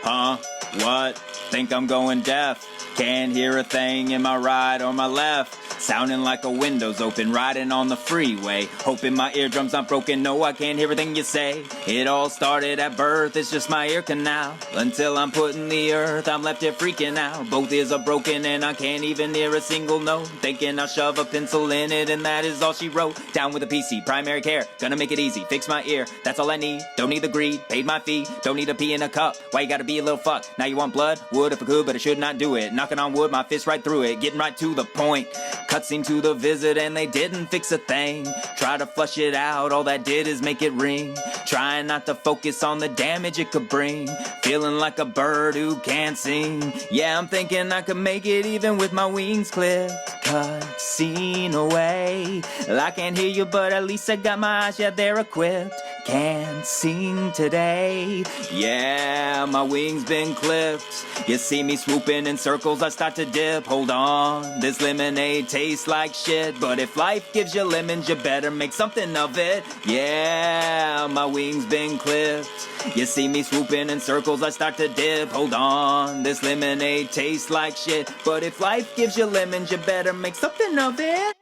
Huh? What? Think I'm going deaf? Can't hear a thing in my right or my left. Sounding like a window's open, riding on the freeway. Hoping my eardrums aren't broken, no, I can't hear everything you say. It all started at birth, it's just my ear canal. Until I'm put in the earth, I'm left here freaking out. Both ears are broken and I can't even hear a single note. Thinking I'll shove a pencil in it and that is all she wrote. Down with a PC, primary care, gonna make it easy. Fix my ear, that's all I need. Don't need the greed, paid my fee. Don't need a pee in a cup, why you gotta be a little fuck? Now you want blood? Would if I could, but I should not do it. Knocking on wood, my fist right through it. Getting right to the point. Cutscene to the visit and they didn't fix a thing. Try to flush it out, all that did is make it ring. Trying not to focus on the damage it could bring. Feeling like a bird who can't sing. Yeah, I'm thinking I could make it even with my wings clipped. Cutscene away. Well, I can't hear you, but at least I got my eyes, yeah, they're equipped. Can't sing today. Yeah, my wings been clipped. You see me swooping in circles, I start to dip. Hold on, this lemonade tastes like shit. But if life gives you lemons, you better make something of it. Yeah, my wings been clipped. You see me swooping in circles, I start to dip. Hold on, this lemonade tastes like shit. But if life gives you lemons, you better make something of it.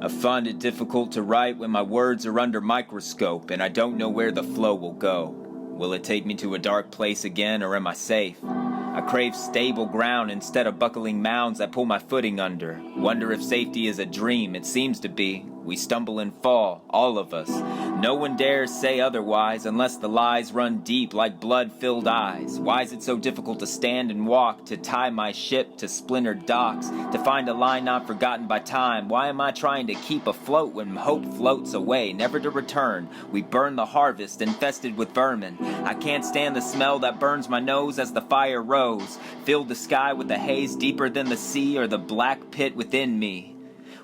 I find it difficult to write when my words are under microscope and I don't know where the flow will go. Will it take me to a dark place again or am I safe? I crave stable ground instead of buckling mounds I pull my footing under. Wonder if safety is a dream, it seems to be. We stumble and fall, all of us. No one dares say otherwise unless the lies run deep like blood-filled eyes. Why is it so difficult to stand and walk, to tie my ship to splintered docks, to find a line not forgotten by time? Why am I trying to keep afloat when hope floats away, never to return? We burn the harvest, infested with vermin. I can't stand the smell that burns my nose as the fire rose. Filled the sky with a haze deeper than the sea or the black pit within me.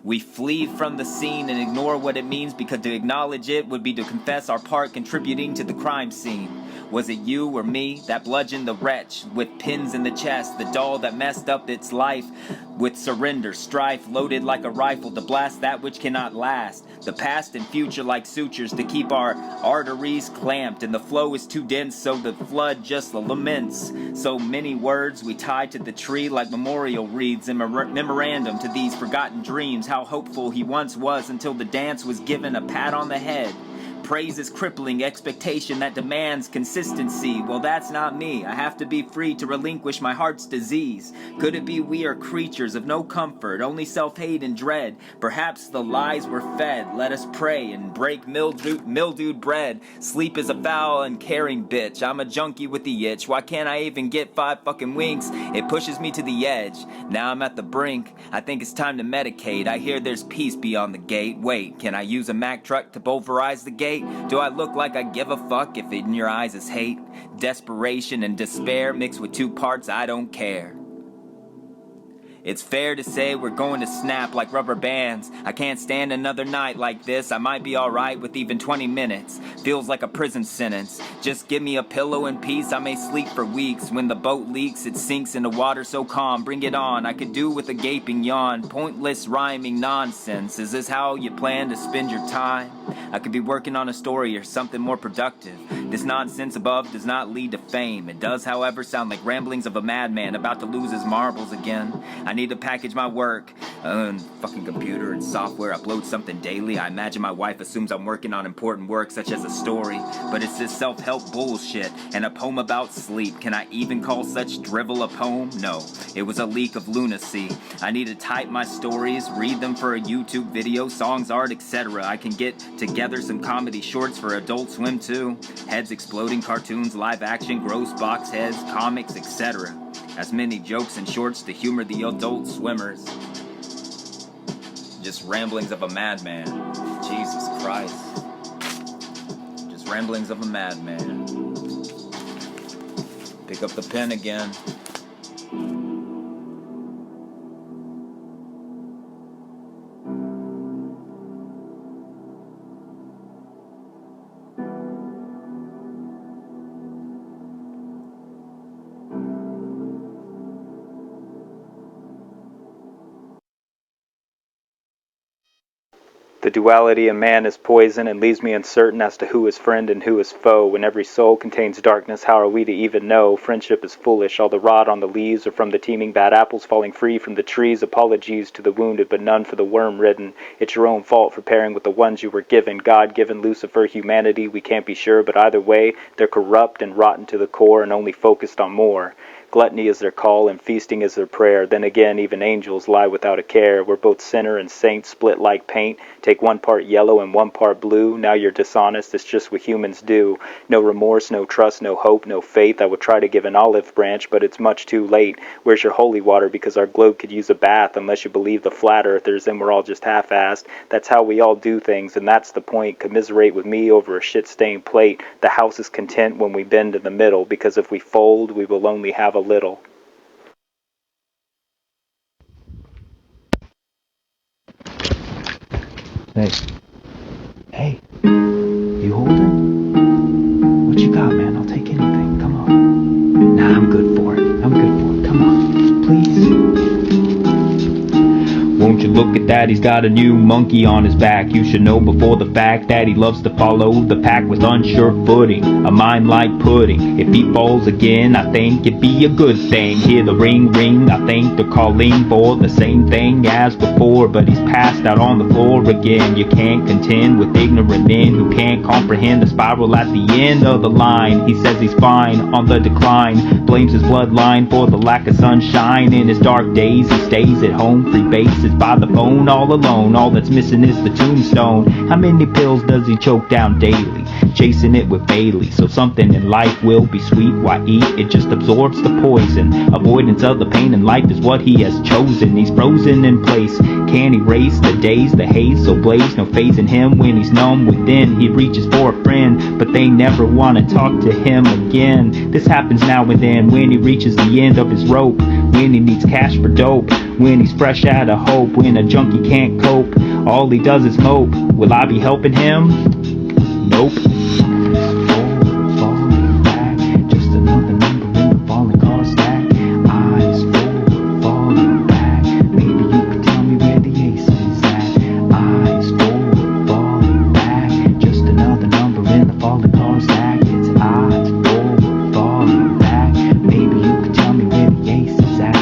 We flee from the scene and ignore what it means because to acknowledge it would be to confess our part contributing to the crime scene. Was it you or me that bludgeoned the wretch with pins in the chest, the doll that messed up its life with surrender, strife loaded like a rifle to blast that which cannot last, the past and future like sutures to keep our arteries clamped, and the flow is too dense so the flood just laments. So many words we tie to the tree like memorial wreaths in memorandum to these forgotten dreams, how hopeful he once was until the dance was given a pat on the head. Praise is crippling expectation that demands consistency. Well, that's not me. I have to be free to relinquish my heart's disease. Could it be we are creatures of no comfort, only self-hate and dread? Perhaps the lies we're fed. Let us pray and break mildewed bread. Sleep is a foul and caring bitch. I'm a junkie with the itch. Why can't I even get 5 fucking winks? It pushes me to the edge. Now I'm at the brink. I think it's time to medicate. I hear there's peace beyond the gate. Wait, can I use a Mack truck to pulverize the gate? Do I look like I give a fuck if in your eyes is hate? Desperation and despair mixed with 2 parts I don't care. It's fair to say we're going to snap like rubber bands. I can't stand another night like this. I might be alright with even 20 minutes. Feels like a prison sentence. Just give me a pillow and peace, I may sleep for weeks. When the boat leaks, it sinks into water so calm. Bring it on, I could do with a gaping yawn. Pointless rhyming nonsense. Is this how you plan to spend your time? I could be working on a story or something more productive. This nonsense above does not lead to fame. It does, however, sound like ramblings of a madman about to lose his marbles again. I need to package my work. Fucking computer and software, upload something daily. I imagine my wife assumes I'm working on important work such as a story. But it's this self-help bullshit and a poem about sleep. Can I even call such drivel a poem? No, it was a leak of lunacy. I need to type my stories, read them for a YouTube video, songs, art, etc. I can get together some comedy shorts for Adult Swim too. Heads exploding, cartoons, live action, gross box heads, comics, etc. As many jokes and shorts to humor the adult swimmers. Just ramblings of a madman. Jesus Christ. Just ramblings of a madman. Pick up the pen again. The duality in man is poison and leaves me uncertain as to who is friend and who is foe. When every soul contains darkness, how are we to even know? Friendship is foolish, all the rot on the leaves are from the teeming bad apples falling free from the trees. Apologies to the wounded, but none for the worm-ridden. It's your own fault for pairing with the ones you were given. God-given, Lucifer, humanity, we can't be sure, but either way, they're corrupt and rotten to the core and only focused on more. Gluttony is their call and feasting is their prayer. Then again, even angels lie without a care. We're both sinner and saint, split like paint. Take one part yellow and one part blue. Now you're dishonest, it's just what humans do. No remorse, no trust, no hope, no faith. I would try to give an olive branch, but it's much too late. Where's your holy water? Because our globe could use a bath. Unless you believe the flat earthers, then we're all just half-assed. That's how we all do things, and that's the point. Commiserate with me over a shit-stained plate. The house is content when we bend in the middle, because if we fold, we will only have a little. Hey, you holding? What you got, man? I'll take anything. Come on. Nah, I'm good for it. Come on, please. Won't you look at that, he's got a new monkey on his back. You should know before the fact that he loves to follow the pack with unsure footing, a mind like pudding. If he falls again, I think it'd be a good thing. Hear the ring ring, I think they're calling for the same thing as before, but he's passed out on the floor again. You can't contend with ignorant men who can't comprehend the spiral at the end of the line. He says he's fine, on the decline, blames his bloodline for the lack of sunshine. In his dark days, he stays at home, free bases by the phone, all alone. All that's missing is the tombstone. How many pills does he choke down daily? Chasing it with Bailey, so something in life will be sweet. Why eat? It just absorbs the poison. Avoidance of the pain in life is what he has chosen. He's frozen in place, can't erase the days, the haze so blaze, no phase in him. When he's numb within, he reaches for a friend, but they never want to talk to him again. This happens now and then, when he reaches the end of his rope, when he needs cash for dope, when he's fresh out of hope, when a junkie can't cope, all he does is mope. Will I be helping him? Nope. Falling back, just another number in the falling car stack. Eyes forward, falling back. Maybe you could tell me where the ace is at. Eyes forward, falling back, just another number in the falling car stack. It's eyes forward, falling back. Maybe you could tell me where the ace is at.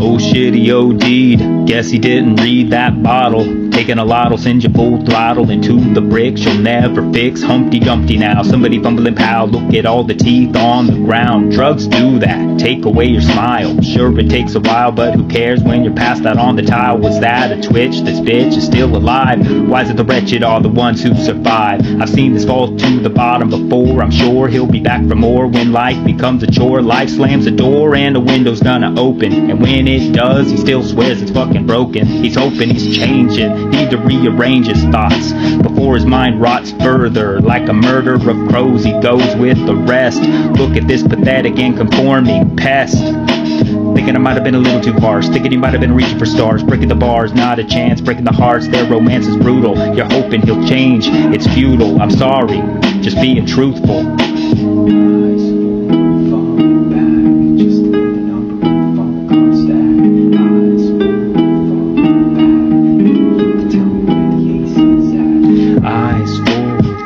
Oh shit, he OD'd. Guess he didn't read that bottle. Taking a lot'll send you full throttle into the bricks you'll never fix. Humpty Dumpty now, somebody fumbling pal. Look at all the teeth on the ground. Drugs do that, take away your smile. Sure it takes a while, but who cares when you're passed out on the tile? Was that a twitch? This bitch is still alive. Why is it the wretched are the ones who survive? I've seen this fall to the bottom before. I'm sure he'll be back for more when life becomes a chore. Life slams a door and the window's gonna open, and when it does, he still swears it's fucking broken. He's hoping he's changing, need to rearrange his thoughts before his mind rots further. Like a murder of crows, he goes with the rest. Look at this pathetic and conforming pest. Thinking I might have been a little too harsh, thinking he might have been reaching for stars. Breaking the bars, not a chance, breaking the hearts, their romance is brutal. You're hoping he'll change, it's futile. I'm sorry, just being truthful.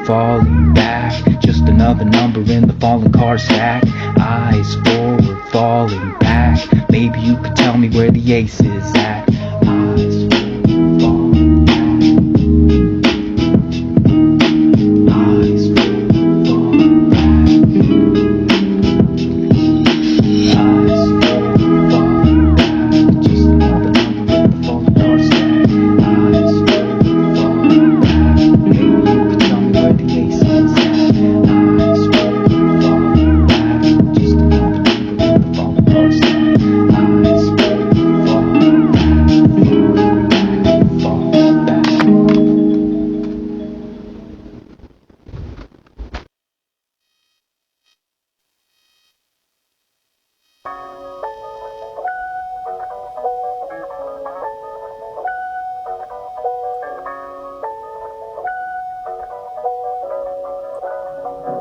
Falling back, just another number in the falling car stack. Eyes forward, falling back. Maybe you could tell me where the ace is at. Eyes forward, falling back. Eyes forward, falling back. Eyes forward, falling back. Just another number in the falling car stack. Eyes forward, falling back. Maybe you could tell me where the ace is at. Eyes forward, falling back. Just another number in the falling car stack. Eyes forward, falling back.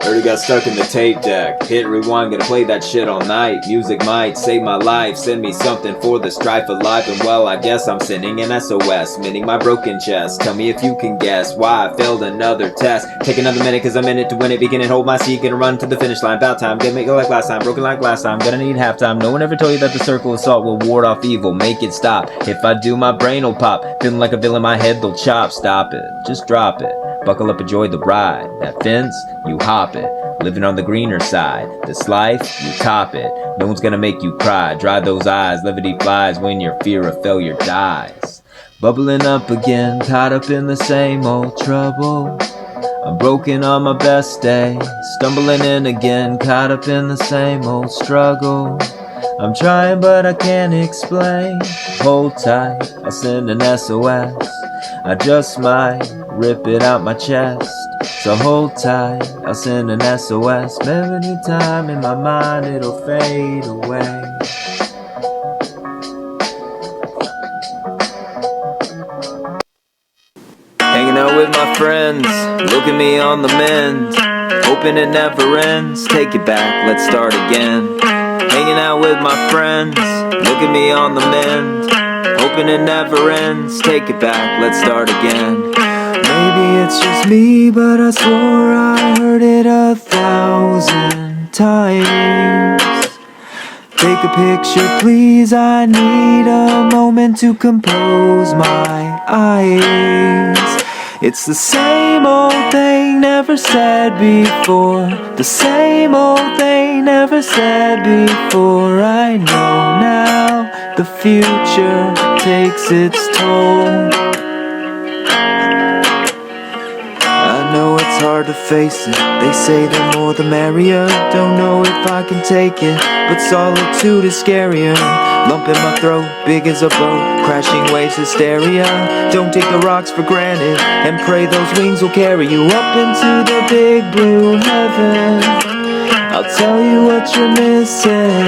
Already got stuck in the tape deck. Hit rewind, gonna play that shit all night. Music might save my life, send me something for the strife of life. And well, I guess I'm sending an SOS, mending my broken chest. Tell me if you can guess why I failed another test. Take another minute, cause I'm in it to win it. Begin and hold my seat, gonna run to the finish line. About time, gonna make it like last time, broken like last time. Gonna need halftime. No one ever told you that the circle of salt will ward off evil, make it stop. If I do, my brain will pop. Feeling like a villain, my head they'll chop. Stop it, just drop it. Buckle up, enjoy the ride. That fence, you hop it. Living on the greener side. This life, you cop it. No one's gonna make you cry. Dry those eyes, levity flies when your fear of failure dies. Bubbling up again, caught up in the same old trouble. I'm broken on my best day. Stumbling in again, caught up in the same old struggle. I'm trying but I can't explain. Hold tight, I'll send an SOS. I just might rip it out my chest. So hold tight, I'll send an SOS. Every time in my mind it'll fade away. Hanging out with my friends, look at me on the mend. Hoping it never ends, take it back, let's start again. Hanging out with my friends, look at me on the mend. Hoping it never ends, take it back, let's start again. Maybe it's just me, but I swore I heard it 1,000 times. Take a picture please, I need a moment to compose my eyes. It's the same old thing never said before. The same old thing never said before. I know now the future takes its toll. I know it's hard to face it. They say the more the merrier. Don't know if I can take it, but solitude is scarier. Lump in my throat, big as a boat, crashing waves, hysteria. Don't take the rocks for granted, and pray those wings will carry you up into the big blue heaven. I'll tell you what you're missing.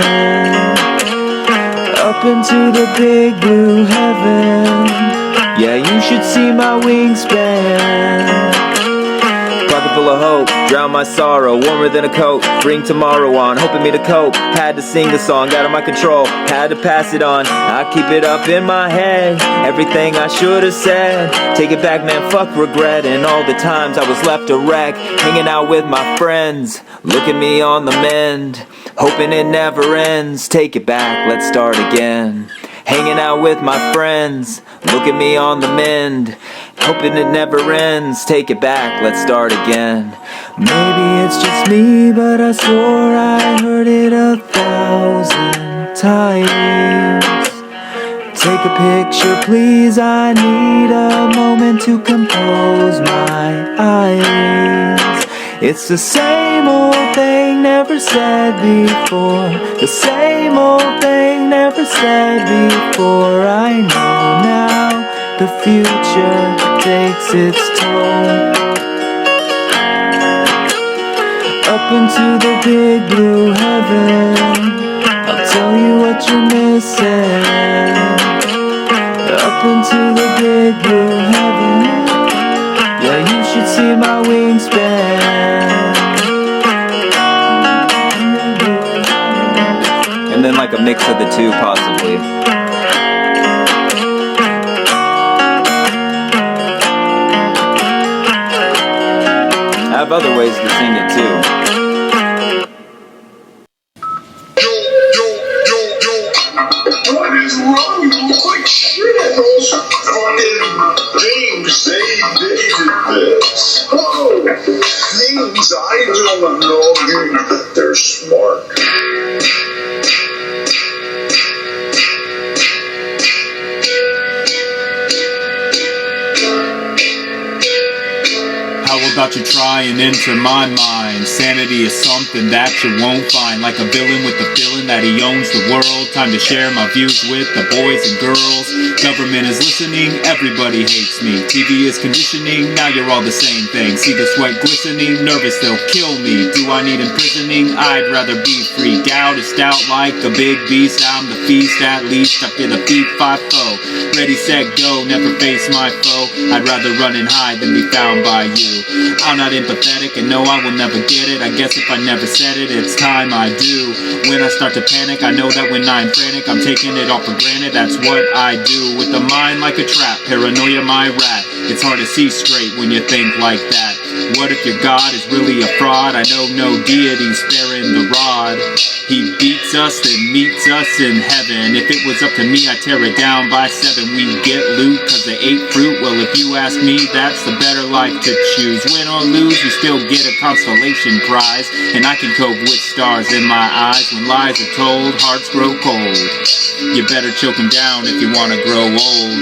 Up into the big blue heaven. Yeah, you should see my wingspan. Pocket full of hope, drown my sorrow, warmer than a coat. Bring tomorrow on, hoping me to cope. Had to sing the song out of my control, had to pass it on. I keep it up in my head, everything I should have said. Take it back man, fuck regret. And all the times I was left a wreck. Hanging out with my friends, look at me on the mend. Hoping it never ends, take it back, let's start again. Hanging out with my friends, look at me on the mend. Hoping it never ends, take it back, let's start again. Maybe it's just me, but I swore I heard it 1,000 times. Take a picture please, I need a moment to compose my eyes. It's the same old thing never said before. The same old thing never said before. I know now the future takes its toll. Up into the big blue heaven. I'll tell you what you're missing. Up into the big blue heaven. Yeah, you should see my wingspan. And then like a mix of the two possibly. I have other ways to sing it too. What is wrong? You look like shit. Those fucking things they did this. Oh, things I don't know. They're smart. How about you trying into my mind? Sanity is something that you won't find. Like a villain with the feeling that he owns the world. Time to share my views with the boys and girls. Government is listening, everybody hates me. TV is conditioning, now you're all the same thing. See the sweat glistening, nervous they'll kill me. Do I need imprisoning? I'd rather be free. Gouged out like a big beast, I'm the feast. At least I feel a beat 5-0. Ready, set, go, never face my foe. I'd rather run and hide than be found by you. I'm not empathetic and no, I will never get it. I guess if I never said it, it's time I do. When I start to panic, I know that when I'm frantic, I'm taking it all for granted. That's what I do. With a mind like a trap, paranoia my rat. It's hard to see straight when you think like that. What if your God is really a fraud? I know no deity sparing the rod. He beats us and meets us in heaven. If it was up to me, I'd tear it down by 7. We get loot cause they ate fruit. Well, if you ask me, that's the better life to choose. Win or lose, you still get a consolation prize. And I can cope with stars in my eyes. When lies are told, hearts grow cold. You better choke them down if you wanna grow old.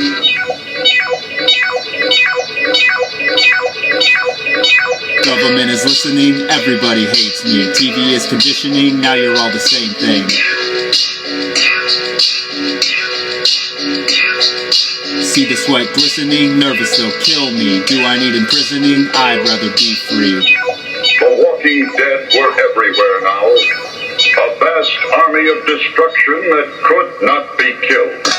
Government is listening, everybody hates me. TV is conditioning, now you're all the same thing. See the sweat glistening, nervous they'll kill me. Do I need imprisoning? I'd rather be free. The walking dead were everywhere now. A vast army of destruction that could not be killed.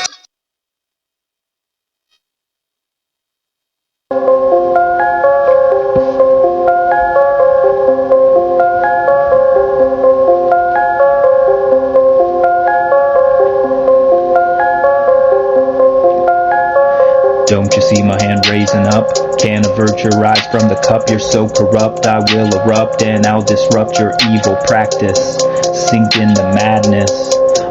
Don't you see my hand raising up? Can't avert your eyes from the cup. You're so corrupt, I will erupt and I'll disrupt your evil practice. Sink into madness.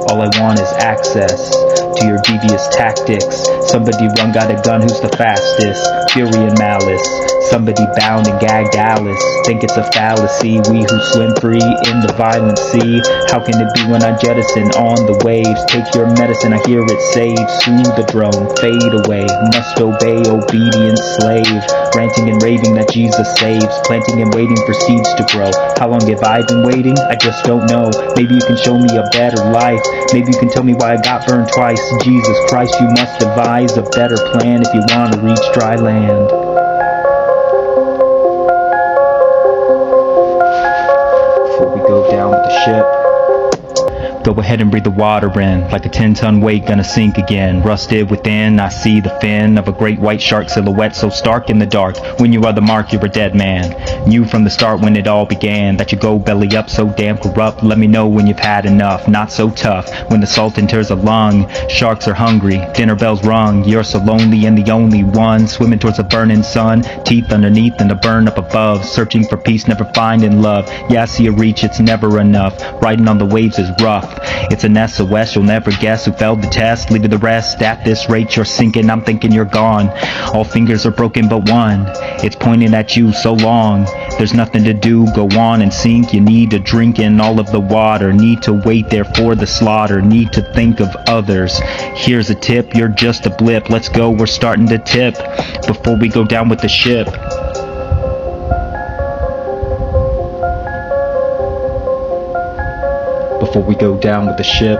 All I want is access to your devious tactics. Somebody run, got a gun, who's the fastest? Fury and malice. Somebody bound and gagged Alice. Think it's a fallacy. We who swim free in the violent sea. How can it be when I jettison on the waves? Take your medicine, I hear it saves. Soothe the drone, fade away. Must obey, obedient slave. Ranting and raving that Jesus saves. Planting and waiting for seeds to grow. How long have I been waiting? I just don't know. Maybe you can show me a better life. Maybe you can tell me why I got burned twice. Jesus Christ, you must devise a better plan if you want to reach dry land. Before we go down with the ship, go ahead and breathe the water in. Like a 10-ton weight gonna sink again. Rusted within, I see the fin of a great white shark silhouette so stark in the dark. When you are the mark, you're a dead man. Knew from the start when it all began that you go belly up so damn corrupt. Let me know when you've had enough. Not so tough when the salt enters a lung. Sharks are hungry, dinner bells rung. You're so lonely and the only one. Swimming towards the burning sun. Teeth underneath and the burn up above. Searching for peace, never finding love. Yeah, I see a reach, it's never enough. Riding on the waves is rough. It's an SOS, you'll never guess who failed the test. Leave the rest, at this rate you're sinking, I'm thinking you're gone. All fingers are broken but one, it's pointing at you so long. There's nothing to do, go on and sink. You need to drink in all of the water. Need to wait there for the slaughter. Need to think of others. Here's a tip, you're just a blip. Let's go, we're starting to tip before we go down with the ship. Before we go down with the ship,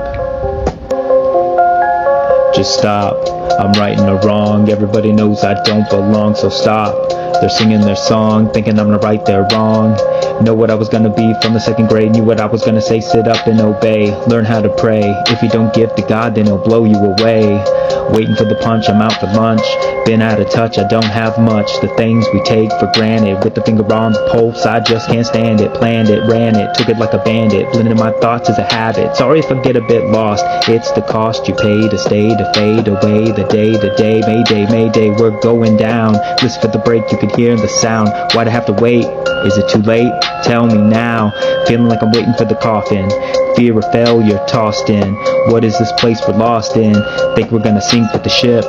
just stop. I'm right and the wrong. Everybody knows I don't belong, so stop. They're singing their song, thinking I'm gonna right their wrong. Know what I was gonna be from the 2nd grade. Knew what I was gonna say, sit up and obey. Learn how to pray. If you don't give to God, then he'll blow you away. Waiting for the punch, I'm out for lunch. Been out of touch, I don't have much. The things we take for granted. With the finger on the pulse, I just can't stand it. Planned it, ran it, took it like a bandit. Blending my thoughts as a habit. Sorry if I get a bit lost. It's the cost you pay to stay, to fade away. The day, mayday, mayday, we're going down. Listen for the break, you can hear the sound. Why'd I have to wait? Is it too late? Tell me now. Feeling like I'm waiting for the coffin. Fear of failure tossed in. What is this place we're lost in? Think we're gonna sink with the ship.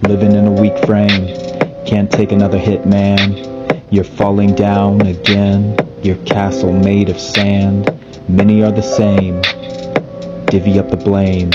Living in a weak frame, can't take another hit, man. You're falling down again, your castle made of sand. Many are the same, divvy up the blame.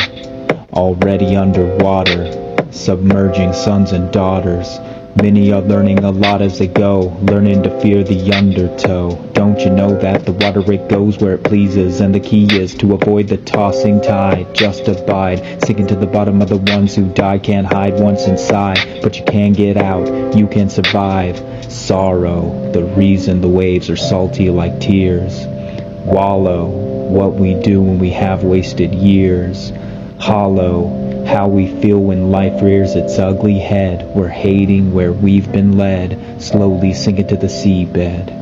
Already underwater, submerging sons and daughters. Many are learning a lot as they go, learning to fear the undertow. Don't you know that the water it goes where it pleases, and the key is to avoid the tossing tide. Just abide, sinking to the bottom of the ones who die. Can't hide once inside, but you can get out, you can survive. Sorrow, the reason the waves are salty like tears. Wallow, what we do when we have wasted years. Hollow, how we feel when life rears its ugly head. We're hating where we've been led, slowly sinking to the seabed.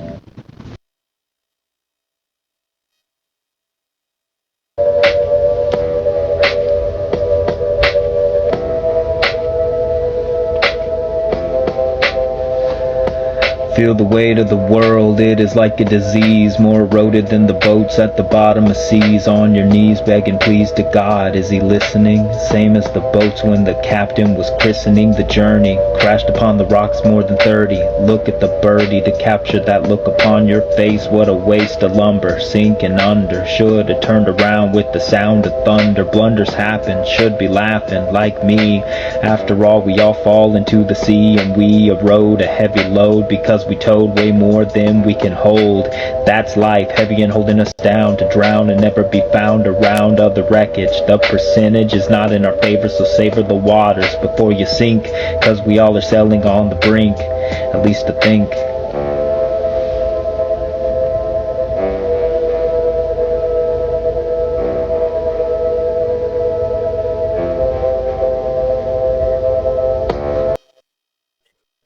Feel the weight of the world, it is like a disease, more eroded than the boats at the bottom of seas. On your knees begging please to God, is he listening? Same as the boats when the captain was christening the journey. Crashed upon the rocks more than 30, look at the birdie to capture that look upon your face. What a waste of lumber, sinking under. Should have turned around with the sound of thunder. Blunders happen, should be laughing like me. After all we all fall into the sea, and we erode a heavy load because we towed way more than we can hold. That's life, heavy and holding us down to drown and never be found around other wreckage. The percentage is not in our favor, so savor the waters before you sink, cause we all are sailing on the brink, at least to think.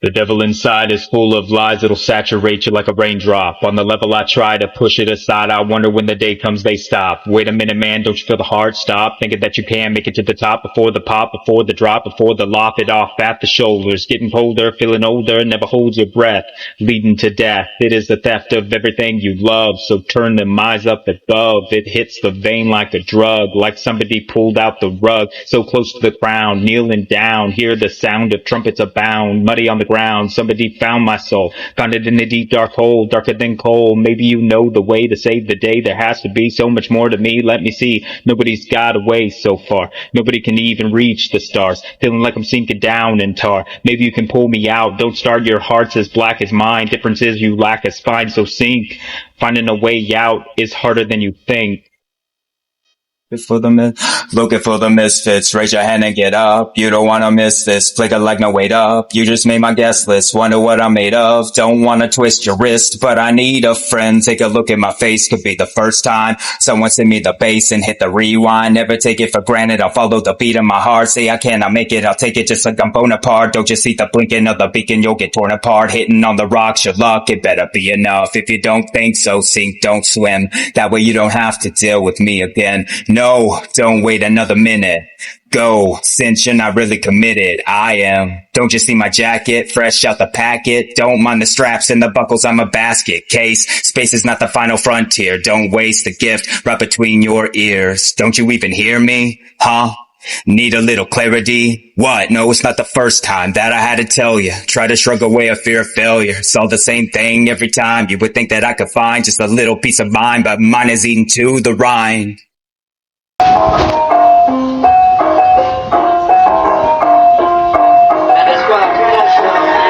The devil inside is full of lies, it'll saturate you like a raindrop. On the level I try to push it aside, I wonder when the day comes they stop. Wait a minute man, don't you feel the heart stop? Thinking that you can make it to the top before the pop, before the drop, before the lop it off at the shoulders. Getting colder, feeling older, never hold your breath, leading to death. It is the theft of everything you love, so turn them eyes up above. It hits the vein like a drug, like somebody pulled out the rug. So close to the ground, kneeling down, hear the sound of trumpets abound. Muddy on the ground, somebody found my soul, found it in a deep dark hole, darker than coal. Maybe you know the way to save the day. There has to be so much more to me, let me see. Nobody's got away so far, nobody can even reach the stars. Feeling like I'm sinking down in tar. Maybe you can pull me out, don't start, your heart's as black as mine. Difference is you lack a spine, so sink. Finding a way out is harder than you think. Looking for the misfits, raise your hand and get up. You don't wanna miss this, flicker like no wait up. You just made my guest list, wonder what I'm made of. Don't wanna twist your wrist, but I need a friend. Take a look at my face, could be the first time someone send me the bass and hit the rewind. Never take it for granted, I'll follow the beat of my heart. Say I cannot make it, I'll take it just like I'm Bonaparte. Don't just see the blinking of the beacon, you'll get torn apart. Hitting on the rocks, your luck, it better be enough. If you don't think so, sink, don't swim. That way you don't have to deal with me again. No, don't wait another minute. Go, since you're not really committed. I am. Don't you see my jacket, fresh out the packet? Don't mind the straps and the buckles, I'm a basket case. Space is not the final frontier. Don't waste the gift right between your ears. Don't you even hear me? Huh? Need a little clarity? What? No, it's not the first time that I had to tell you. Try to shrug away a fear of failure. It's all the same thing every time. You would think that I could find just a little piece of mind, but mine is eaten to the rind.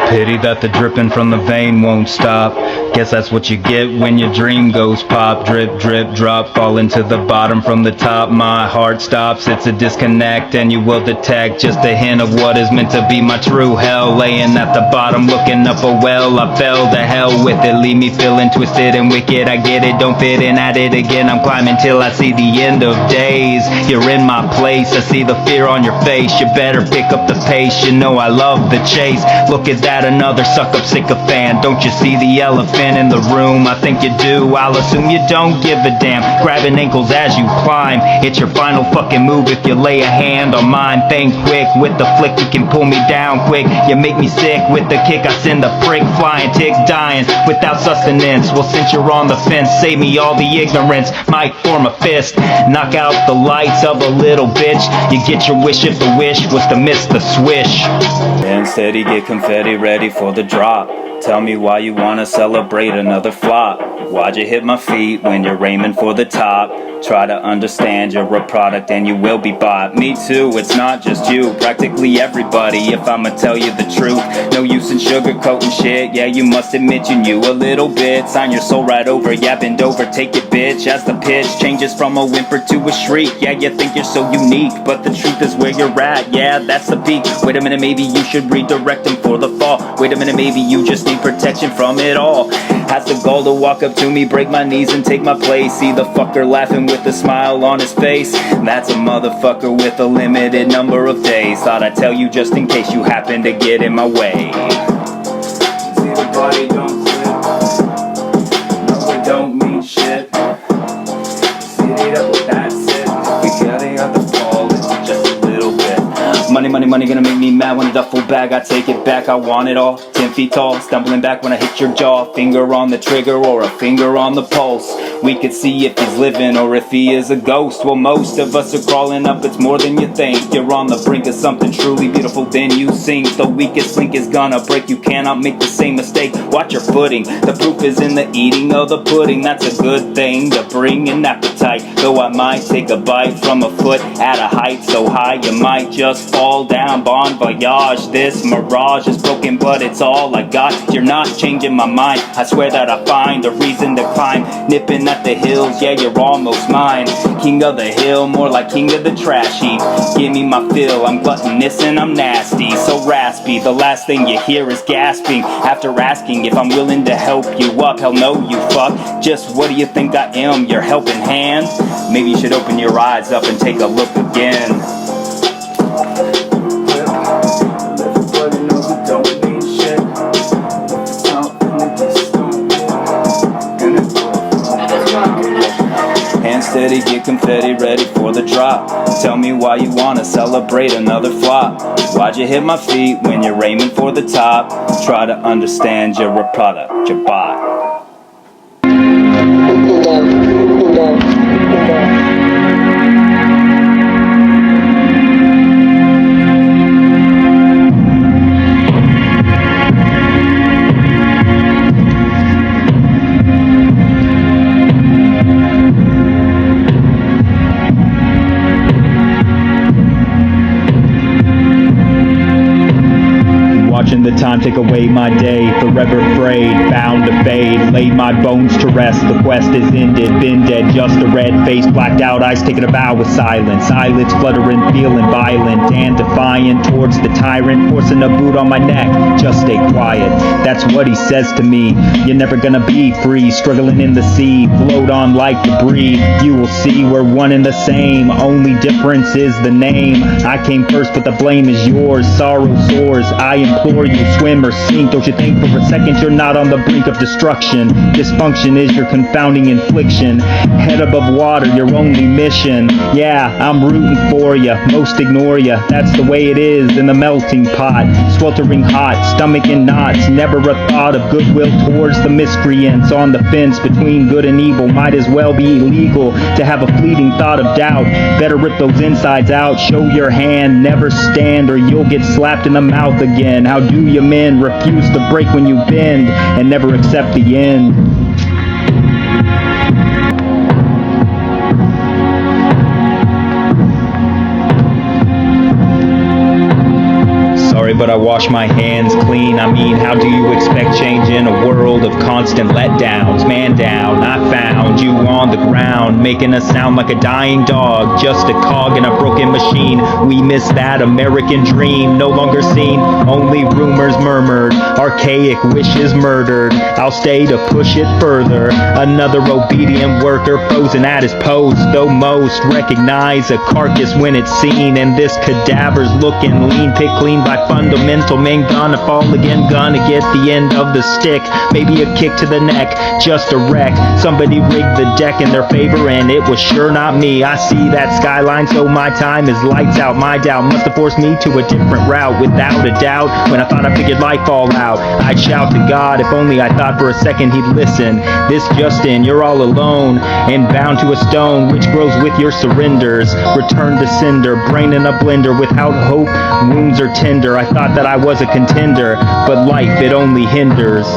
Pity that the dripping from the vein won't stop. Guess that's what you get when your dream goes pop. Drip, drip, drop, fall into the bottom from the top. My heart stops, it's a disconnect, and you will detect just a hint of what is meant to be my true hell. Laying at the bottom, looking up a well, I fell to hell with it. Leave me feeling twisted and wicked, I get it, don't fit in at it again. I'm climbing till I see the end of days. You're in my place, I see the fear on your face. You better pick up the pace, you know I love the chase. Look at that, another suck-up sycophant. Don't you see the elephant in the room? I think you do, I'll assume you don't give a damn. Grabbing ankles as you climb, it's your final fucking move if you lay a hand on mine. Think quick, with the flick you can pull me down quick. You make me sick with the kick, I send the prick flying. Ticks dying without sustenance. Well, since you're on the fence, save me all the ignorance. Might form a fist, knock out the lights of a little bitch. You get your wish if the wish was to miss the swish. Instead he get confetti ready for the drop. Tell me why you wanna celebrate another flop. Why'd you hit my feet when you're aiming for the top? Try to understand you're a product and you will be bought. Me too, it's not just you, practically everybody. If I'ma tell you the truth, no use in and sugarcoating shit. Yeah, you must admit you knew a little bit. Sign your soul right over, yeah, bend over, take it, bitch. As the pitch changes from a whimper to a shriek. Yeah, you think you're so unique, but the truth is where you're at. Yeah, that's the peak. Wait a minute, maybe you should redirect him for the fall. Wait a minute, maybe you just need protection from it all. Has the gall to walk up to me, break my knees and take my place. See the fucker laughing with a smile on his face. That's a motherfucker with a limited number of days. Thought I'd tell you just in case you happen to get in my way. See the body don't quit. No, we don't mean shit. See it up with that sit. We gotta have the fall, it's just a little bit. Money, money, money gonna make me mad. When a duffel bag, I take it back. I want it all. 10 feet tall, stumbling back when I hit your jaw. Finger on the trigger or a finger on the pulse. We could see if he's living or if he is a ghost. Well, most of us are crawling up, it's more than you think. You're on the brink of something truly beautiful, then you sink. The weakest link is gonna break, you cannot make the same mistake. Watch your footing, the proof is in the eating of the pudding. That's a good thing to bring an appetite. Though I might take a bite from a foot at a height so high you might just fall down. Bon voyage, this mirage is broken but it's all I got. You're not changing my mind, I swear that I find a reason to climb. Nipping at the hills, yeah, you're almost mine. King of the hill, more like king of the trash heap. Give me my fill, I'm gluttonous and I'm nasty. So raspy, the last thing you hear is gasping. After asking if I'm willing to help you up. Hell no, you fuck. Just what do you think I am, your helping hand? Maybe you should open your eyes up and take a look again. Everybody knows it don't mean shit. Something that just don't Hands steady, get confetti ready for the drop. Tell me why you wanna celebrate another flop. Why'd you hit my feet when you're aiming for the top? Try to understand you're a product, you're bought. Watching the time take away my day, forever frayed, bound to fade, laid my bones to rest, the quest is ended, been dead, just a red face, blacked out eyes taking a bow with silence, eyelids fluttering, feeling violent, and defiant towards the tyrant, forcing a boot on my neck, just stay quiet, that's what he says to me, you're never gonna be free, struggling in the sea, float on like debris, you will see we're one and the same, only difference is the name, I came first but the blame is yours, sorrow soars, I implore you, swim or sink, don't you think for a second you're not on the brink of destruction, dysfunction is your confounding infliction, head above water, your only mission, yeah, I'm rooting for ya, most ignore ya, that's the way it is in the melting pot, sweltering hot, stomach in knots, never a thought of goodwill towards the miscreants, on the fence between good and evil, might as well be illegal to have a fleeting thought of doubt, better rip those insides out, show your hand, never stand or you'll get slapped in the mouth again, how do you men refuse to break when you bend and never accept the end? Sorry, but I wash my hands clean. I mean, how do you expect change in a world of constant letdowns? Man down, I found you on the ground, making us sound like a dying dog, just a cog in a broken machine. We miss that American dream, no longer seen, only rumors murmured, archaic wishes murdered. I'll stay to push it further. Another obedient worker frozen at his post, though most recognize a carcass when it's seen, and this cadaver's looking lean, picked clean by fundamental men, gonna fall again, gonna get the end of the stick, maybe a kick to the neck, just a wreck, somebody rigged the deck in their favor and it was sure not me. I see that skyline, so my time is lights out, my doubt must have forced me to a different route, without a doubt, when I thought I figured life all out, I'd shout to God, if only I thought for a second he'd listen. This Justin, you're all alone, and bound to a stone, which grows with your surrenders, return to cinder, brain in a blender, without hope, wounds are tender, I thought that I was a contender, but life, it only hinders.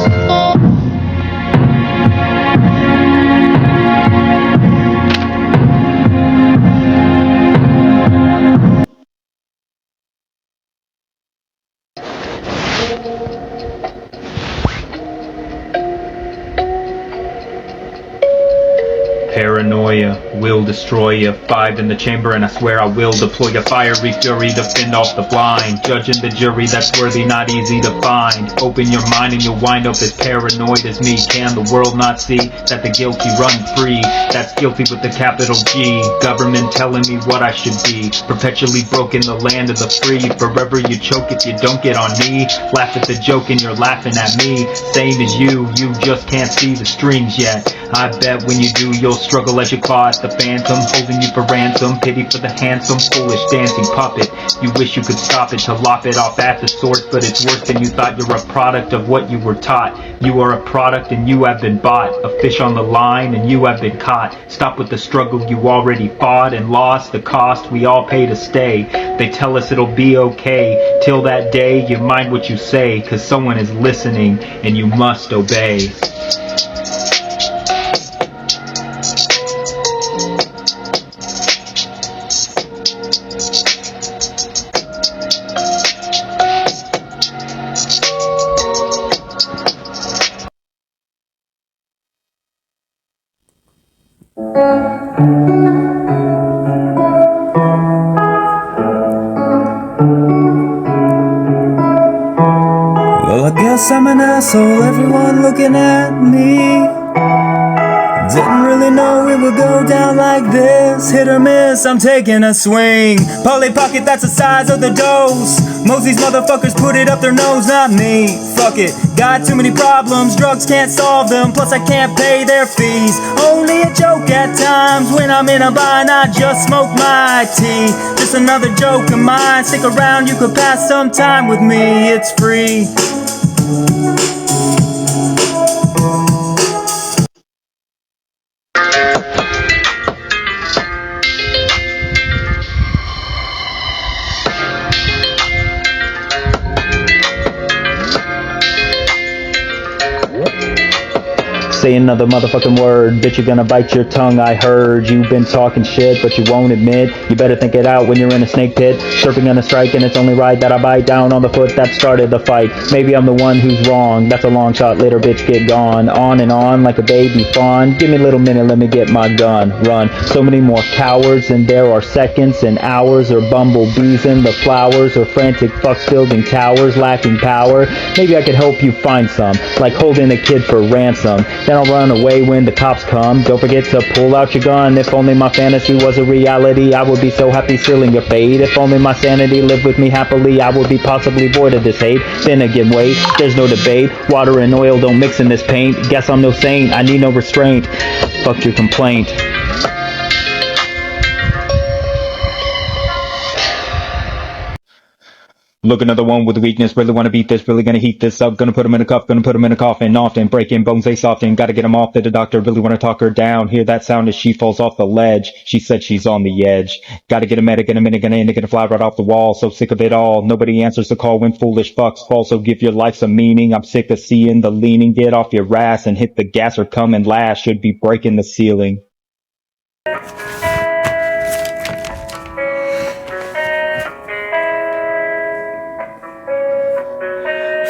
paranoia will destroy you. 5 in the chamber and I swear I will deploy a fiery fury to fend off the blind. Judging the jury that's worthy, not easy to find. Open your mind and you'll wind up as paranoid as me. Can the world not see that the guilty run free? That's guilty with the capital G. Government telling me what I should be. Perpetually broken the land of the free. Forever you choke if you don't get on me. Laugh at the joke and you're laughing at me. Same as you just can't see the strings yet. I bet when you do you'll struggle as you claw at the phantom, holding you for ransom. Pity for the handsome, foolish dancing puppet. You wish you could stop it to lop it off at the source, but it's worse than you thought. You're a product of what you were taught. You are a product and you have been bought. A fish on the line and you have been caught. Stop with the struggle you already fought and lost. The cost we all pay to stay. They tell us it'll be okay. Till that day you mind what you say, cause someone is listening and you must obey. Well, I guess I'm an asshole, everyone looking at me. Didn't really know it would go down like this. Hit or miss, I'm taking a swing. Polly pocket, that's the size of the dose. Most these motherfuckers put it up their nose, not me. Fuck it, got too many problems, drugs can't solve them. Plus I can't pay their fees. Only a joke at times. When I'm in a bind, I just smoke my tea. Just another joke of mine. Stick around, you could pass some time with me. It's free. Say another motherfucking word, bitch, you're gonna bite your tongue. I heard you've been talking shit, but you won't admit. You better think it out when you're in a snake pit, surfing on a strike, and it's only right that I bite down on the foot that started the fight. Maybe I'm the one who's wrong, that's a long shot, later bitch, get gone. On and on like a baby fawn. Give me a little minute, let me get my gun. Run. So many more cowards, and there are seconds and hours, or bumblebees in the flowers, or frantic fucks building towers, lacking power. Maybe I could help you find some, like holding a kid for ransom. Then I'll run away when the cops come. Don't forget to pull out your gun. If only my fantasy was a reality, I would be so happy sealing your fate. If only my sanity lived with me happily, I would be possibly void of this hate. Then again, wait, there's no debate. Water and oil don't mix in this paint. Guess I'm no saint, I need no restraint. Fuck your complaint. Look, another one with a weakness, really wanna beat this, really gonna heat this up, gonna put him in a cuff, gonna put him in a coffin, often breaking bones they soften, gotta get him off to the doctor, really wanna talk her down, hear that sound as she falls off the ledge, she said she's on the edge, gotta get a medic in a minute, gonna fly right off the wall, so sick of it all, nobody answers the call when foolish fucks fall, so give your life some meaning, I'm sick of seeing the leaning, get off your ass and hit the gas or come and last, should be breaking the ceiling.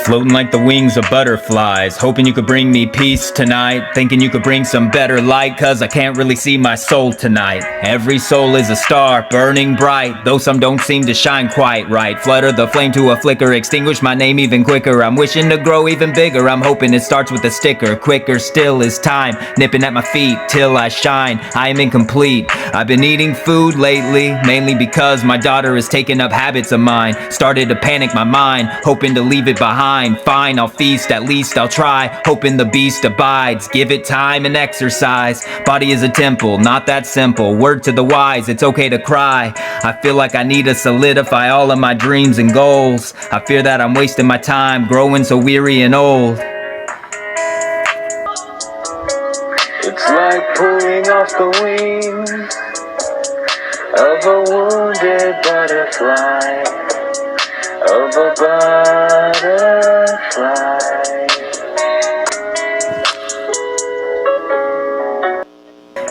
Floating like the wings of butterflies, hoping you could bring me peace tonight, thinking you could bring some better light, cause I can't really see my soul tonight. Every soul is a star, burning bright, though some don't seem to shine quite right. Flutter the flame to a flicker, extinguish my name even quicker. I'm wishing to grow even bigger, I'm hoping it starts with a sticker. Quicker still is time, nipping at my feet till I shine. I am incomplete, I've been eating food lately, mainly because my daughter has taken up habits of mine. Started to panic my mind, hoping to leave it behind. Fine, I'll feast, at least I'll try, hoping the beast abides. Give it time and exercise. Body is a temple, not that simple. Word to the wise, it's okay to cry. I feel like I need to solidify all of my dreams and goals. I fear that I'm wasting my time, growing so weary and old. It's like pulling off the wings of a wounded butterfly, of a butterfly.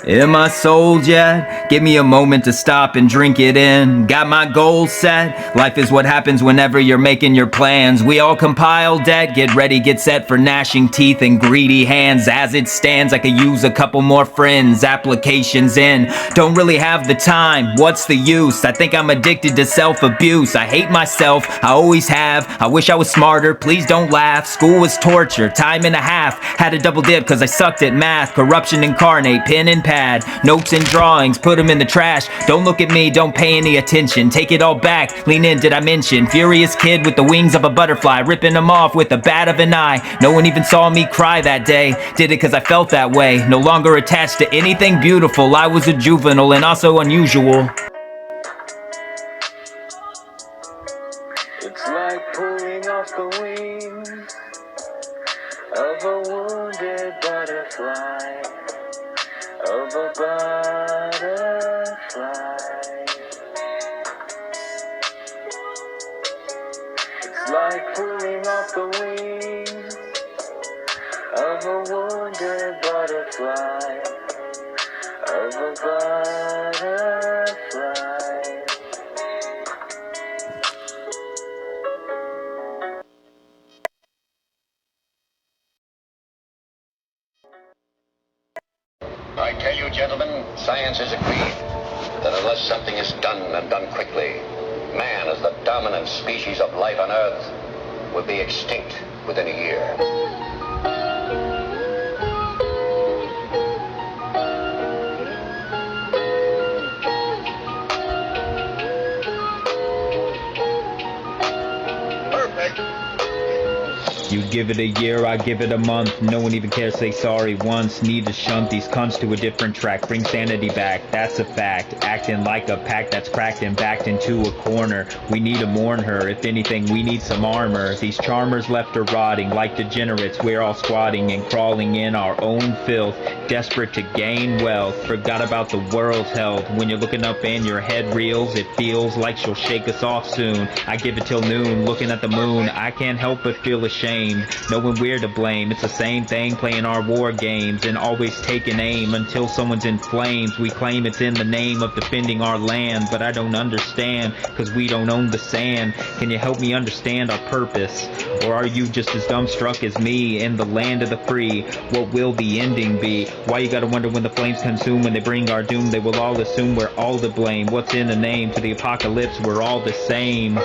Am I sold yet? Give me a moment to stop and drink it in. Got my goals set. Life is what happens whenever you're making your plans. We all compile debt. Get ready, get set for gnashing teeth and greedy hands. As it stands, I could use a couple more friends. Applications in. Don't really have the time. What's the use? I think I'm addicted to self-abuse. I hate myself. I always have. I wish I was smarter. Please don't laugh. School was torture. Time and a half. Had a double dip cause I sucked at math. Corruption incarnate. Pen and pad. Notes and drawings. Put them in the trash. Don't look at me. Don't pay any attention. Take it all back. Lean in. Did I mention? Furious kid with the wings of a butterfly. Ripping them off with the bat of an eye. No one even saw me cry that day. Did it cause I felt that way. No longer attached to anything beautiful. I was a juvenile and also unusual. It's like pulling off the wings of a wounded butterfly, of a butterfly. It's like pulling off the wings of a wounded butterfly, of a butterfly. I tell you, gentlemen, science has agreed that unless something is done and done quickly, man as the dominant species of life on Earth will be extinct within a year. You give it a year, I give it a month. No one even cares, say sorry once. Need to shunt these cunts to a different track. Bring sanity back, that's a fact. Acting like a pack that's cracked and backed into a corner. We need to mourn her, if anything we need some armor. These charmers left her rotting like degenerates. We're all squatting and crawling in our own filth, desperate to gain wealth. Forgot about the world's health. When you're looking up and your head reels, it feels like she'll shake us off soon. I give it till noon, looking at the moon. I can't help but feel ashamed, knowing we're to blame. It's the same thing playing our war games and always taking aim until someone's in flames. We claim it's in the name of defending our land, but I don't understand cause we don't own the sand. Can you help me understand our purpose? Or are you just as dumbstruck as me? In the land of the free, what will the ending be? Why you gotta wonder when the flames consume? When they bring our doom, they will all assume we're all to blame. What's in the name? To the apocalypse, we're all the same.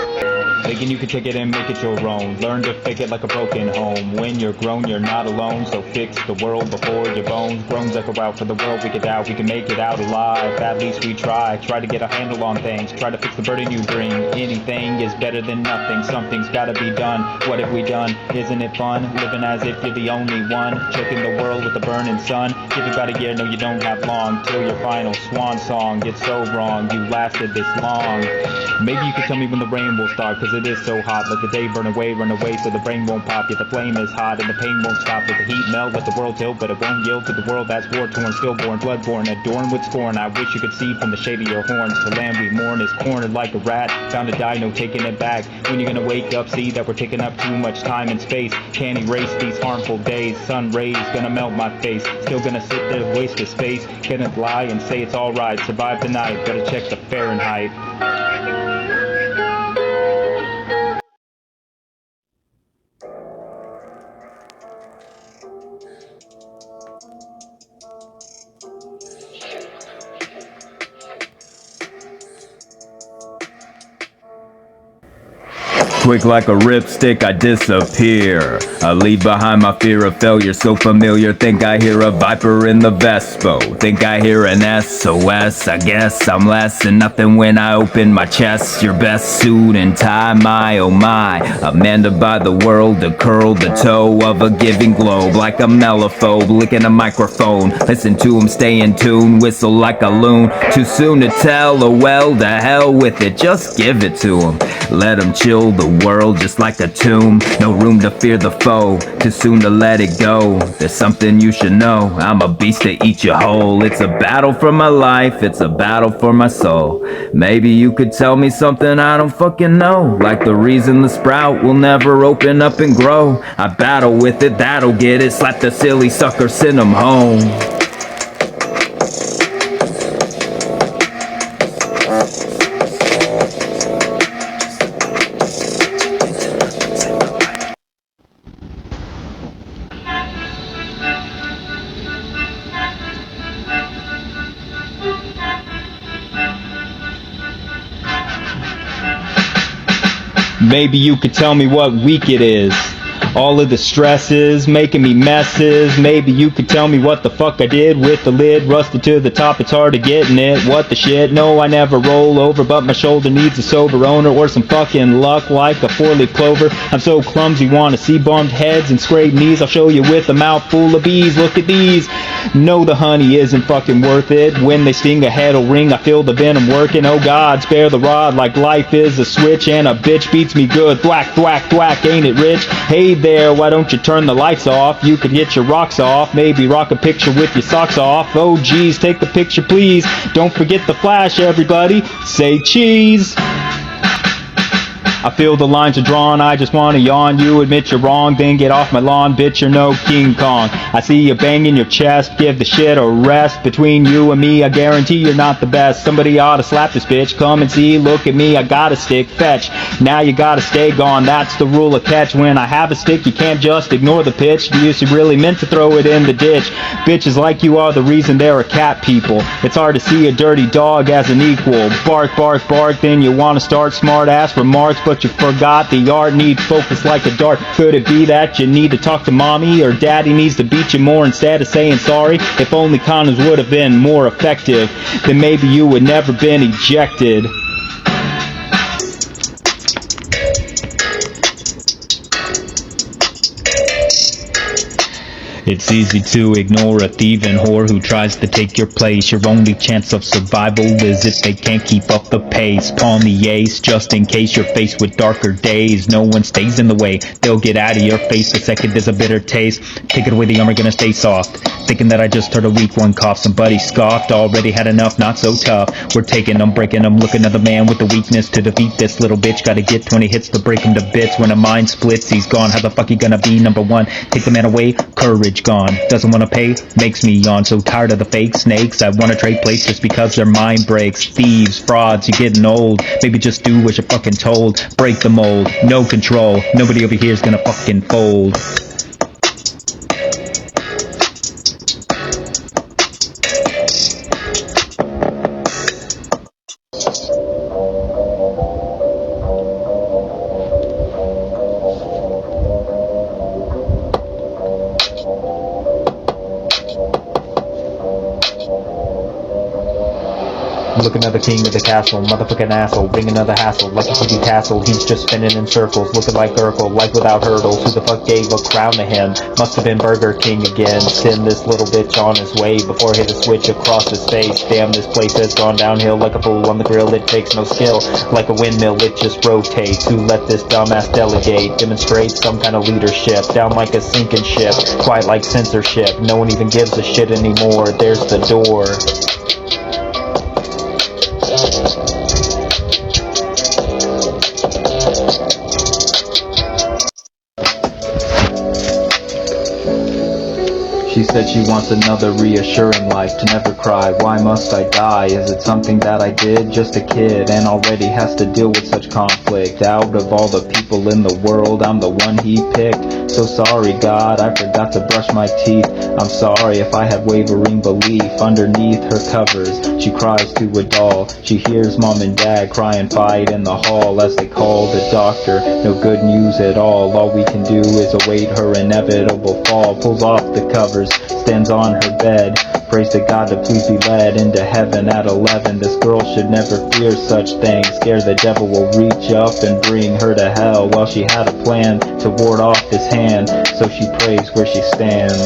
Thinking you can take it and make it your own. Learn to fake it like a broken home. When you're grown, you're not alone. So fix the world before your bones. Groans echo out for the world we could doubt. We can make it out alive. At least we try. Try to get a handle on things. Try to fix the burden you bring. Anything is better than nothing. Something's gotta be done. What have we done? Isn't it fun? Living as if you're the only one. Choking the world with the burning sun. Give it about a year, no you don't have long. Till your final swan song. It's so wrong. You lasted this long. Maybe you could tell me when the rain will start. Cause it is so hot, let the day burn away so the brain won't pop. Yet the flame is hot and the pain won't stop. Let the heat melt, let the world tilt, but it won't yield to the world that's war-torn, stillborn, bloodborne, adorned with scorn. I wish you could see from the shade of your horns. The land we mourn is cornered like a rat, bound to die, no taking it back. When you're gonna wake up, see that we're taking up too much time and space. Can't erase these harmful days. Sun rays gonna melt my face. Still gonna sit there, waste of space. Can't lie and say it's alright. Survive the night, gotta check the Fahrenheit. Quick like a ripstick, I disappear. I leave behind my fear of failure, so familiar. Think I hear a viper in the Vespo. Think I hear an SOS. I guess I'm less than nothing when I open my chest. Your best suit and tie, my oh my. Amanda by the world to curl the toe of a giving globe. Like a mellophobe, licking a microphone. Listen to him, stay in tune, whistle like a loon. Too soon to tell, oh well, to hell with it. Just give it to him. Let him chill the world just like a tomb. No room to fear the foe, too soon to let it go. There's something you should know, I'm a beast to eat you whole. It's a battle for my life, it's a battle for my soul. Maybe you could tell me something I don't fucking know. Like the reason the sprout will never open up and grow. I battle with it, that'll get it. Slap the silly sucker, send him home. Maybe you could tell me what week it is. All of the stresses making me messes. Maybe you could tell me what the fuck I did with the lid rusted to the top. It's hard to get in it. What the shit? No, I never roll over, but my shoulder needs a sober owner or some fucking luck like a four-leaf clover. I'm so clumsy, wanna see bumped heads and scraped knees. I'll show you with a mouthful of bees. Look at these. No, the honey isn't fucking worth it. When they sting, a head'll ring. I feel the venom working. Oh God, spare the rod like life is a switch and a bitch beats me good. Thwack, thwack, thwack, ain't it rich? Hey there, why don't you turn the lights off? You could get your rocks off, maybe rock a picture with your socks off. Oh geez, take the picture please. Don't forget the flash, everybody. Say cheese. I feel the lines are drawn, I just wanna yawn. You admit you're wrong, then get off my lawn. Bitch, you're no King Kong. I see you banging your chest, give the shit a rest. Between you and me, I guarantee you're not the best. Somebody ought to slap this bitch, come and see, look at me, I got a stick, fetch. Now you gotta stay gone, that's the rule of catch. When I have a stick, you can't just ignore the pitch. Do you really meant to throw it in the ditch? Bitches like you are the reason there are cat people. It's hard to see a dirty dog as an equal. Bark, bark, bark, then you wanna start smart ass remarks, but you forgot the art need focus like a dart. Could it be that you need to talk to mommy or daddy needs to beat you more instead of saying sorry? If only condoms would have been more effective, then maybe you would never been ejected. It's easy to ignore a thieving whore who tries to take your place. Your only chance of survival is if they can't keep up the pace. Pawn the ace just in case you're faced with darker days. No one stays in the way, they'll get out of your face the second there's a bitter taste. Take it away, the armor gonna stay soft. Thinking that I just heard a weak one cough. Somebody scoffed, already had enough, not so tough. We're taking them, breaking them. Look, another man with the weakness to defeat this little bitch. Gotta get 20 hits to break him to bits. When a mind splits, he's gone. How the fuck he gonna be number one? Take the man away, courage gone. Doesn't wanna pay, makes me yawn. So tired of the fake snakes, I wanna trade places because their mind breaks. Thieves, frauds, you're getting old. Maybe just do what you're fucking told. Break the mold, no control. Nobody over here is gonna fucking fold. Looking at the king of the castle, motherfucking asshole, bring another hassle, like a fucking castle, he's just spinning in circles, looking like Urkel, like without hurdles. Who the fuck gave a crown to him? Must have been Burger King again. Send this little bitch on his way before I hit a switch across his face. Damn, this place has gone downhill like a fool on the grill. It takes no skill, like a windmill, it just rotates. Who let this dumbass delegate? Demonstrate some kind of leadership, down like a sinking ship, quiet like censorship. No one even gives a shit anymore. There's the door. She said she wants another reassuring life, to never cry. Why must I die? Is it something that I did? Just a kid and already has to deal with such conflict. Out of all the people in the world, I'm the one he picked. So sorry God, I forgot to brush my teeth. I'm sorry if I have wavering belief. Underneath her covers, she cries to a doll. She hears mom and dad cry and fight in the hall as they call the doctor. No good news at all we can do is await her inevitable fall. Pulls off the covers, stands on her bed, prays to God to please be led into heaven at 11. This girl should never fear such things, scare the devil will reach up and bring her to hell. Well, she had a plan to ward off his hand, so she prays where she stands.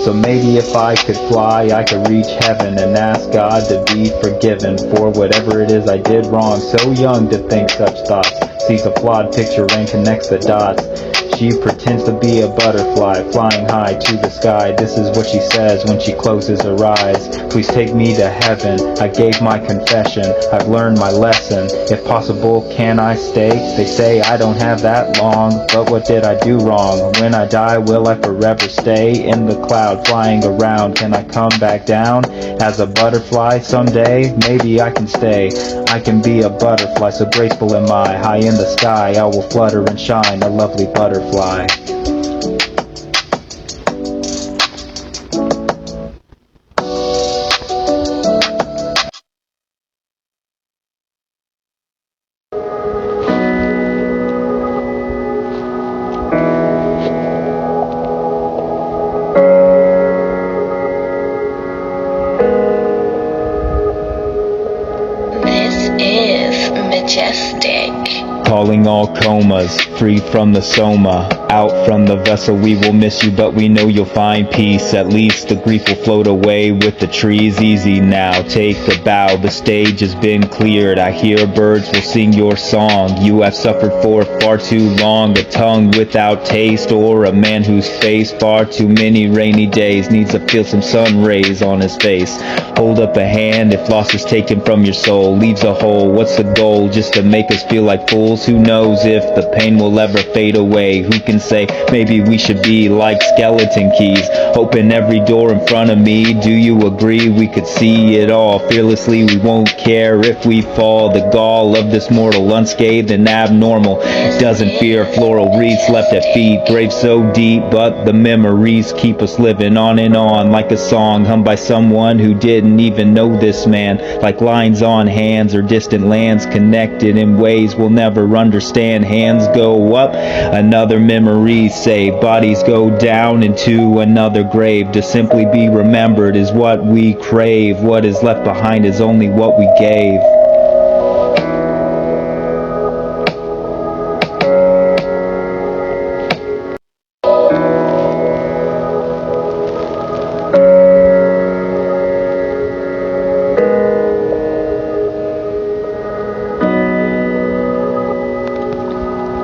So maybe if I could fly, I could reach heaven and ask God to be forgiven for whatever it is I did wrong. So young to think such thoughts, sees a flawed picture and connects the dots. She pretends to be a butterfly, flying high to the sky. This is what she says when she closes her eyes. Please take me to heaven. I gave my confession. I've learned my lesson. If possible, can I stay? They say I don't have that long, but what did I do wrong? When I die, will I forever stay in the cloud, flying around? Can I come back down as a butterfly someday? Maybe I can stay. I can be a butterfly, so graceful am I. High in the sky, I will flutter and shine, a lovely butterfly. recalling all comas, free from the soma, out from the vessel. We will miss you, but we know you'll find peace. At least the grief will float away with the trees. Easy now, take a bow, the stage has been cleared. I hear birds will sing your song. You have suffered for far too long, a tongue without taste, or a man whose face far too many rainy days needs to feel some sun rays on his face. Hold up a hand if loss is taken from your soul, leaves a hole. What's the goal? Just to make us feel like fools? Who knows if the pain will ever fade away? Who can say? Maybe we should be like skeleton keys, open every door in front of me. Do you agree? We could see it all fearlessly. We won't care if we fall. The gall of this mortal, unscathed and abnormal, doesn't fear floral wreaths left at feet, graves so deep, but the memories keep us living on and on, like a song hummed by someone who didn't even know this man, like lines on hands or distant lands connected in ways we'll never understand. Hands go up, another memory saved, bodies go down into another grave. To simply be remembered is what we crave. What is left behind is only what we gave.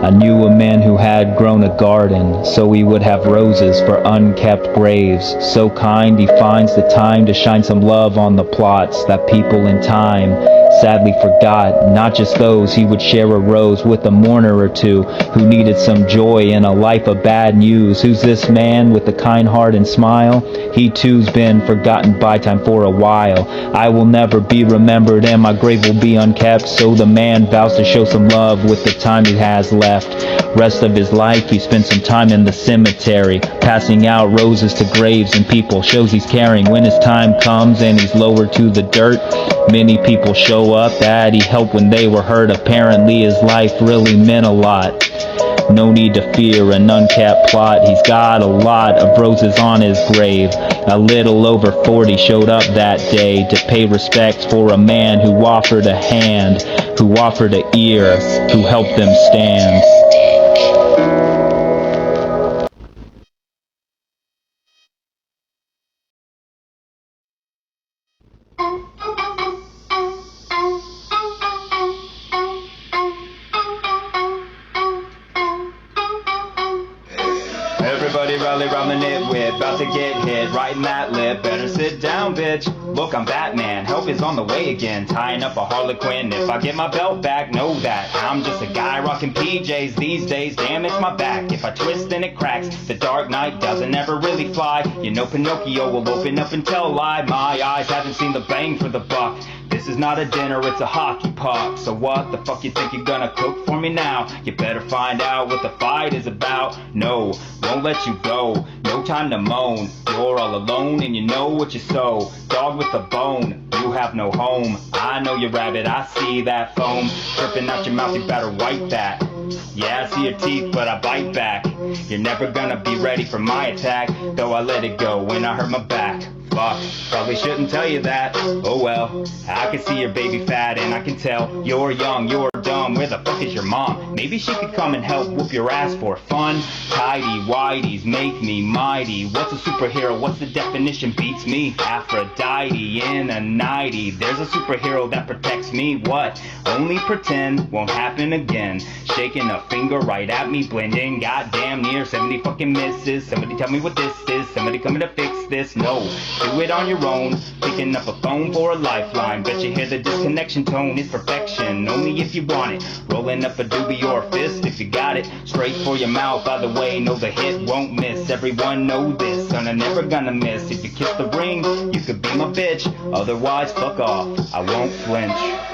I knew a man who had grown a garden, so he would have roses for unkept graves. So kind, he finds the time to shine some love on the plots that people in time sadly forgot. Not just those, he would share a rose with a mourner or two who needed some joy in a life of bad news. Who's this man with a kind heart and smile? He too's been forgotten by time for a while. I will never be remembered and my grave will be unkept, so the man vows to show some love with the time he has left. Rest of his life he spent some time in the cemetery, passing out roses to graves and people, shows he's caring. When his time comes and he's lowered to the dirt, many people show up that he helped when they were hurt. Apparently his life really meant a lot. No need to fear an uncapped plot. He's got a lot of roses on his grave. A little over 40 showed up that day to pay respects for a man who offered a hand, who offered an ear, who helped them stand. Everybody rally round the NiT WiT, about to get hit right in that lip. Better sit down, bitch. Look, I'm Batman, help is on the way again, tying up a Harlequin. If I get my belt back, know that I'm just a guy rocking PJs these days. Damn, it's my back. If I twist, then it cracks. The Dark Knight doesn't ever really fly. You know Pinocchio will open up and tell a lie. My eyes haven't seen the bang for the buck. This is not a dinner, it's a hockey puck. So what the fuck you think you're gonna cook for me now? You better find out what the fight is about. No, won't let you go, no time to moan. You're all alone and you know what you sow. Dog with a bone, you have no home. I know you're rabid, I see that foam dripping out your mouth, you better wipe that. Yeah, I see your teeth, but I bite back. You're never gonna be ready for my attack, though I let it go when I hurt my back. Fuck, probably shouldn't tell you that. Oh well, I can see your baby fat and I can tell you're young, you're dumb. Where the fuck is your mom? Maybe she could come and help whoop your ass for fun. Tidy whities make me mighty. What's a superhero? What's the definition? Beats me. Aphrodite in a nightie. There's a superhero that protects me. What? Only pretend won't happen again. Shaking a finger right at me, blending. Goddamn near 70 fucking misses. Somebody tell me what this is. Somebody coming to fix this. No. Do it on your own, picking up a phone for a lifeline. Bet you hear the disconnection tone, it's perfection, only if you want it. Rolling up a doobie or a fist if you got it. Straight for your mouth, by the way, know the hit won't miss. Everyone know this, son, I'm never gonna miss. If you kiss the ring, you could be my bitch. Otherwise, fuck off, I won't flinch.